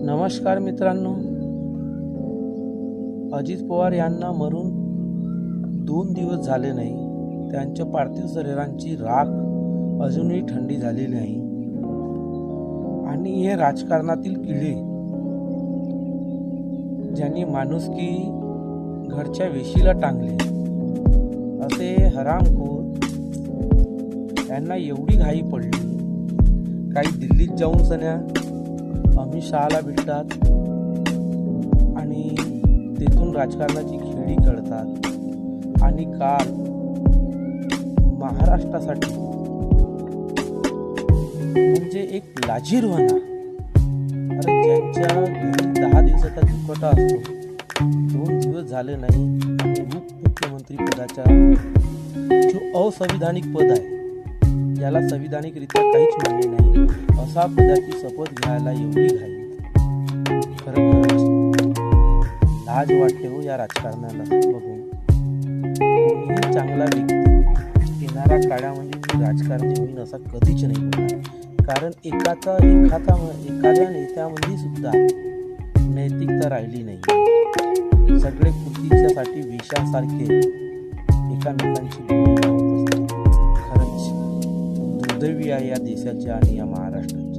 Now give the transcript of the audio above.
नमस्कार मित्रांनो, अजित पवार यांना मरून 2 दिवस झाले नाही. त्यांच्या पार्थिव शरीरांची राख अजूनही थंडी झालेली नाही. आणि हे राजकारणातील किडे ज्यांनी माणुसकी घरच्या वेशीला टांगले असे हरामखोर यांना एवढी घाई पडली. काही दिल्लीत जाऊन सन्या अमित शहाला भेटतात आणि तेथून राजकारणाची खेळी खेळतात. आणि काल महाराष्ट्रासाठी म्हणजे एक लाजीरवाना, अरे ज्यांच्या घरी 10 दिवसाचा दुखवटा असतो 2 दिवस झाले नाही आणि उपमुख्यमंत्री पदाच्या जो असंविधानिक पद आहे, ज्याला संविधानिकरित्या काहीच मान्य नाही, अशा पदाची शपथ घ्यायला एवढी घाई. खरंच लाज वाटते हो या राजकारणाला बघून. कोणीही चांगला व्यक्ती येणाऱ्या काळामध्ये मी राजकारणी होईन असा कधीच नाही बोलणार. कारण एखाद्या नेत्यामध्ये सुद्धा नैतिकता राहिली नाही. सगळे कृतीच्यासाठी विषासारखे एकामेकांची भूमिका होत असतात. खरंच दुर्दैवी आहे या देशाच्या आणि या महाराष्ट्राची.